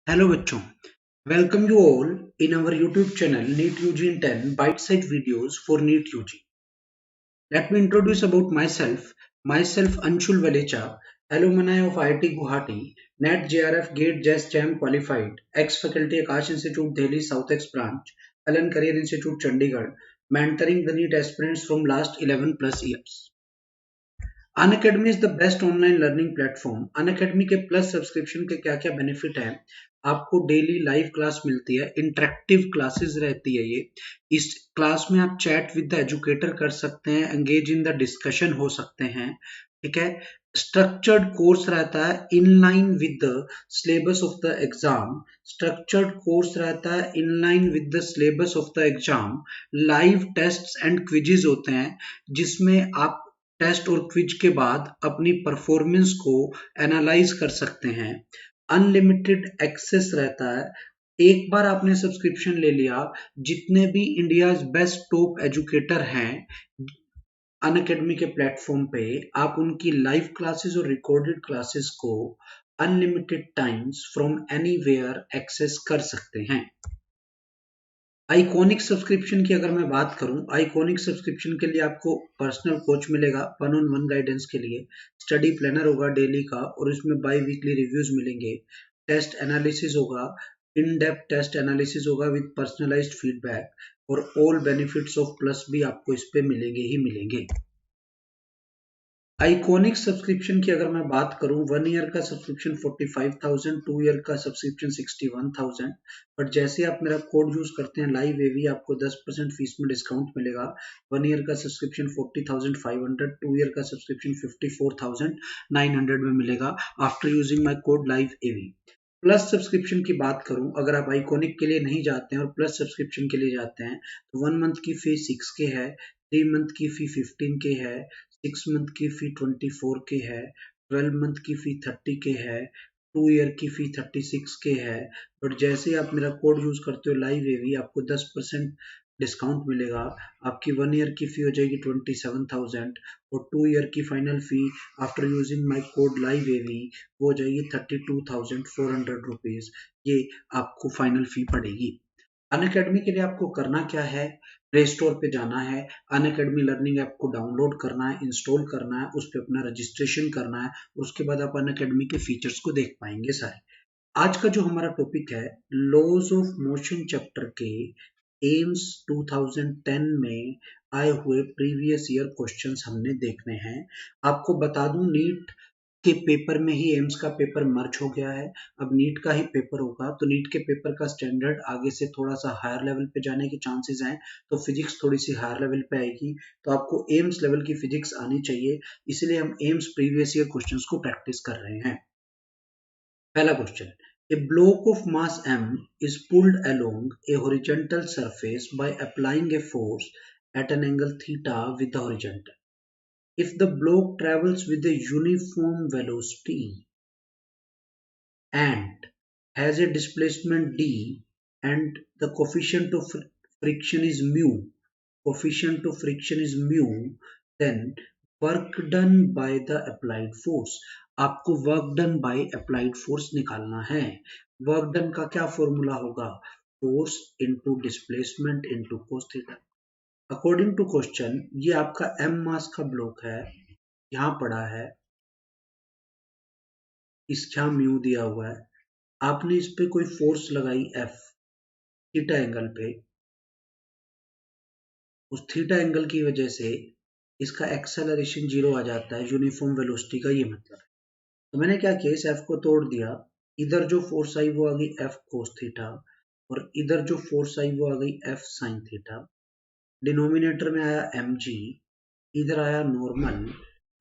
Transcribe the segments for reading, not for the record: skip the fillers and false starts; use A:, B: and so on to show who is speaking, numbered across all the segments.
A: Hello बच्चों, welcome you all in our YouTube channel NEET UG in 10 bite-sized videos for NEET UG. Let me introduce about myself. Myself Anshul Valecha, alumni of IIT Guwahati, NET JRF GATE JAS JAM qualified, ex-faculty Akash Institute Delhi South X branch, Allen Career Institute Chandigarh, mentoring the NEET aspirants from last 11 plus years. Unacademy is the best online learning platform. Unacademy के plus subscription के क्या क्या benefit है? आपको daily live class मिलती है, interactive classes रहती है। ये इस क्लास में आप चैट विद द एजुकेटर कर सकते हैं, एंगेज इन द डिस्कशन हो सकते हैं। ठीक है। स्ट्रक्चर्ड कोर्स रहता है in line with the syllabus of the exam. Structured course रहता है in line with the syllabus of the exam. Live tests and quizzes होते हैं जिसमें आप टेस्ट और क्विज के बाद अपनी परफॉर्मेंस को एनालाइज कर सकते हैं। अनलिमिटेड एक्सेस रहता है। एक बार आपने सब्सक्रिप्शन ले लिया, जितने भी इंडिया बेस्ट टॉप एजुकेटर हैं अनअकैडमी के प्लेटफॉर्म पे, आप उनकी लाइव क्लासेस और रिकॉर्डेड क्लासेस को unlimited times from anywhere access कर सकते हैं। आइकॉनिक सब्सक्रिप्शन की अगर मैं बात करूं, आइकॉनिक सब्सक्रिप्शन के लिए आपको पर्सनल कोच मिलेगा वन ऑन वन गाइडेंस के लिए, स्टडी प्लानर होगा डेली का और इसमें बाई वीकली रिव्यूज मिलेंगे, टेस्ट एनालिसिस होगा, इन डेप्थ टेस्ट एनालिसिस होगा विद पर्सनलाइज्ड फीडबैक, और ऑल बेनिफिट्स ऑफ प्लस भी आपको इस पे मिलेंगे ही मिलेंगे। आइकॉनिक सब्सक्रिप्शन की अगर मैं बात करूं, 1 ईयर का सब्सक्रिप्शन 45,000, 2 ईयर का सब्सक्रिप्शन 61,000। बट जैसे आप मेरा कोड यूज करते हैं लाइव एवी, आपको 10% फीस में डिस्काउंट मिलेगा। 1 ईयर का सब्सक्रिप्शन 40,500, 2 ईयर का सब्सक्रिप्शन 54,900 में मिलेगा after using my code live AV. Plus subscription की बात करूं, अगर आप आइकॉनिक के लिए नहीं जाते हैं और प्लस सब्सक्रिप्शन के लिए जाते हैं, तो 1 मंथ की फी 6K है, 3 मंथ की फी 15K है, 6 मंथ की फी 24K है, 12 मंथ की फी 30K है, 2 ईयर की फी 36K है। बट जैसे ही आप मेरा कोड यूज करते हो लाइव एवी, आपको 10% डिस्काउंट मिलेगा। आपकी 1 ईयर की फी हो जाएगी 27,000 और 2 ईयर की final fee after using my code live AV वो हो जाएगी 32,400 रुपीज। ये आपको फाइनल फी पड़ेगी। अनअकैडमी के लिए आपको करना क्या है? प्ले स्टोर पे जाना है, अनअकैडमी लर्निंग ऐप को डाउनलोड करना है, इंस्टॉल करना है, उस पर अपना रजिस्ट्रेशन करना है। उसके बाद आप अनअकैडमी के फीचर्स को देख पाएंगे सारे। आज का जो हमारा टॉपिक है, लॉज ऑफ मोशन चैप्टर के एम्स 2010 में आए हुए प्रीवियस ईयर क्वेश्चंस हमने देखने हैं। आपको बता दूं, नीट के पेपर में ही एम्स का पेपर मर्ज हो गया है। अब नीट का ही पेपर होगा, तो नीट के पेपर का स्टैंडर्ड आगे से थोड़ा सा हायर लेवल पे जाने के चांसेस हैं। तो फिजिक्स थोड़ी सी हायर लेवल पे आएगी, तो आपको एम्स लेवल की फिजिक्स आनी चाहिए। इसलिए हम एम्स प्रीवियस ईयर क्वेश्चंस को प्रैक्टिस कर रहे हैं। पहला question, a block of mass m is pulled along a horizontal surface by applying a force at an angle theta with the horizontal. If the block travels with a uniform velocity and has a displacement d and the coefficient of friction is mu, coefficient of friction is mu, then work done by the applied force. आपको work done by applied force निकालना है। Work done का क्या formula होगा? Force into displacement into cos theta. According to question, ये आपका m मास का block है, यहाँ पड़ा है, इसका म्यू दिया हुआ है। आपने इस पे कोई फोर्स लगाई F थीटा एंगल पे, उस थीटा एंगल की वजह से इसका एक्सेलरेशन 0 आ जाता है, यूनिफॉर्म वेलोसिटी का ये मतलब है। तो मैंने क्या किया, इस F को तोड़ दिया। इधर जो फोर्स आई वो आ गई F cos थीटा और इधर जो फोर्स आई वो आ गई F sin थीटा। डिनोमिनेटर में आया mg, इधर आया नॉर्मल।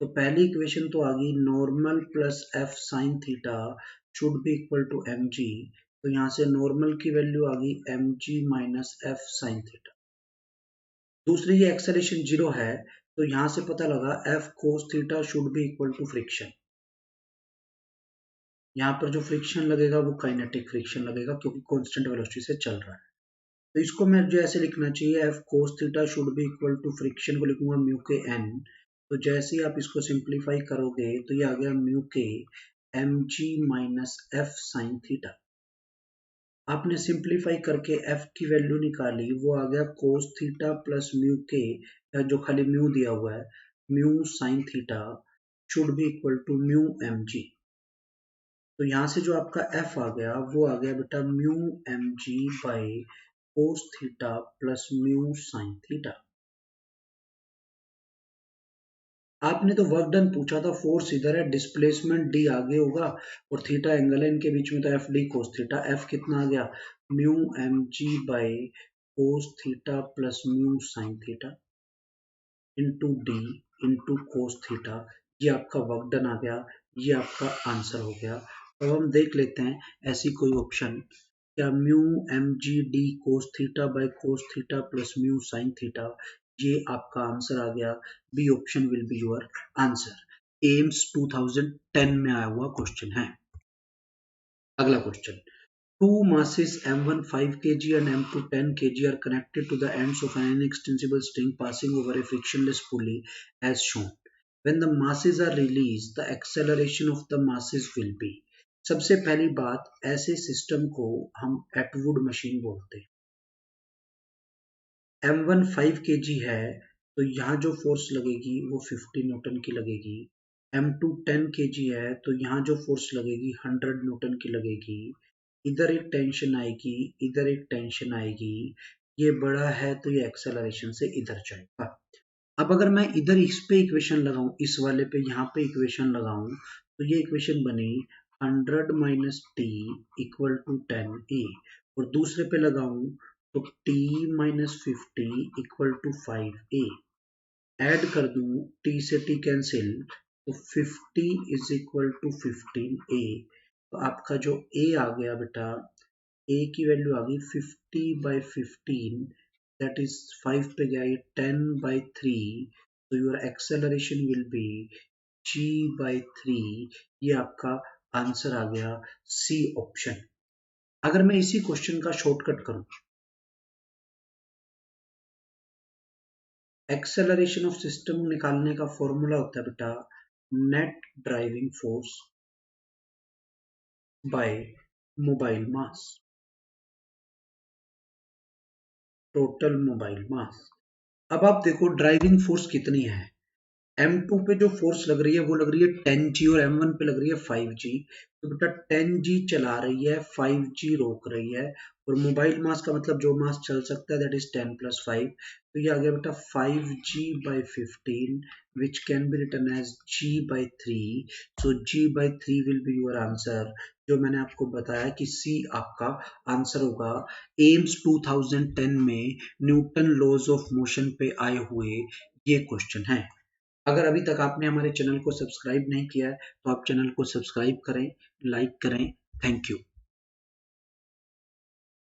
A: तो पहली इक्वेशन तो आ गई, normal plus F sin theta should be equal to mg। तो यहाँ से नॉर्मल की वैल्यू आ गई mg minus F sin theta. दूसरी, ये एक्सेलरेशन 0 है, तो यहाँ से पता लगा F cos theta should be equal to friction. यहाँ पर जो फ्रिक्शन लगेगा वो काइनेटिक फ्रिक्शन लगेगा, क्योंकि कांस्टेंट वेलोसिटी से चल रहा है। तो इसको मैं जो ऐसे लिखना चाहिए, F cos theta should be equal to friction को लिखूंगा म्यू के n। तो जैसे ही आप इसको सिंप्लीफाई करोगे तो ये आ गया म्यू के mg minus F sin theta. आपने सिंप्लीफाई करके f की वैल्यू निकाली, वो आ गया cos थीटा प्लस म्यू के, जो खाली म्यू दिया हुआ है, mu sine theta should be equal to mu M G. तो यहाँ से जो आपका f आ गया वो आ गया बेटा mu M G by cos theta plus mu sine theta. आपने तो वर्क डन पूछा था, फोर्स इधर है, डिस्प्लेसमेंट डी आगे होगा और थीटा एंगल है इनके बीच में, तो F D cos theta, F कितना आ गया mu M G by cos theta plus mu sine theta into D into cos theta. ये आपका वर्क डन आ गया, ये आपका आंसर हो गया। अब हम देख लेते हैं ऐसी कोई ऑप्शन, क्या mu M G D cos theta by cos theta plus mu sine theta, ये आपका आंसर आ गया। B option will be your answer. AIIMS 2010 में आया हुआ क्वेश्चन है। अगला question, two masses m1 5 kg and m2 10 kg are connected to the ends of an inextensible string passing over a frictionless pulley as shown. When the masses are released, the acceleration of the masses will be. सबसे पहली बात, ऐसे system को हम Atwood machine बोलते हैं। m1 5 kg है तो यहाँ जो फोर्स लगेगी वो 50 न्यूटन की लगेगी। m2 10 kg है तो यहाँ जो फोर्स लगेगी 100 न्यूटन की लगेगी। इधर एक टेंशन आएगी, इधर एक टेंशन आएगी, ये बड़ा है तो ये एक्सेलरेशन से इधर जाएगा। अब अगर मैं इधर इस पे इक्वेशन लगाऊं, इस वाले पे यहाँ पे इक्वेशन लगाऊं, तो ये इक्वेशन बनी 100 minus T equal to 10 A, और दूसरे पे लगाऊं तो t minus 50 equal to 5a। Add कर दूं, t से t कैंसिल, तो 50 इज इक्वल टू 15a। तो आपका जो a आ गया बेटा, a की वैल्यू आ गई 50/15, दैट इज 5 पे गया ये 10/3, तो your acceleration will be g/3। ये आपका आंसर आ गया, सी ऑप्शन। अगर मैं इसी क्वेश्चन का शॉर्टकट करूं, एक्सेलरेशन ऑफ सिस्टम निकालने का फॉर्मूला होता है बेटा net driving force by mobile mass, total mobile mass. अब आप देखो ड्राइविंग फोर्स कितनी है, M2 पे जो फोर्स लग रही है वो लग रही है 10G और M1 पे लग रही है 5G। तो बेटा 10G चला रही है, 5G रोक रही है, और मोबाइल मास का मतलब जो मास चल सकता है दैट इज 10 + 5। तो ये आ गया बेटा 5G/15 which can be written as G/3। So G/3 will be your answer, जो मैंने आपको बताया कि सी आपका आंसर होगा। एम्स 2010 में न्यूटन लॉज ऑफ मोशन पे आए हुए ये क्वेश्चन है। अगर अभी तक आपने हमारे चैनल को सब्सक्राइब नहीं किया है तो आप चैनल को सब्सक्राइब करें, लाइक करें। Thank you.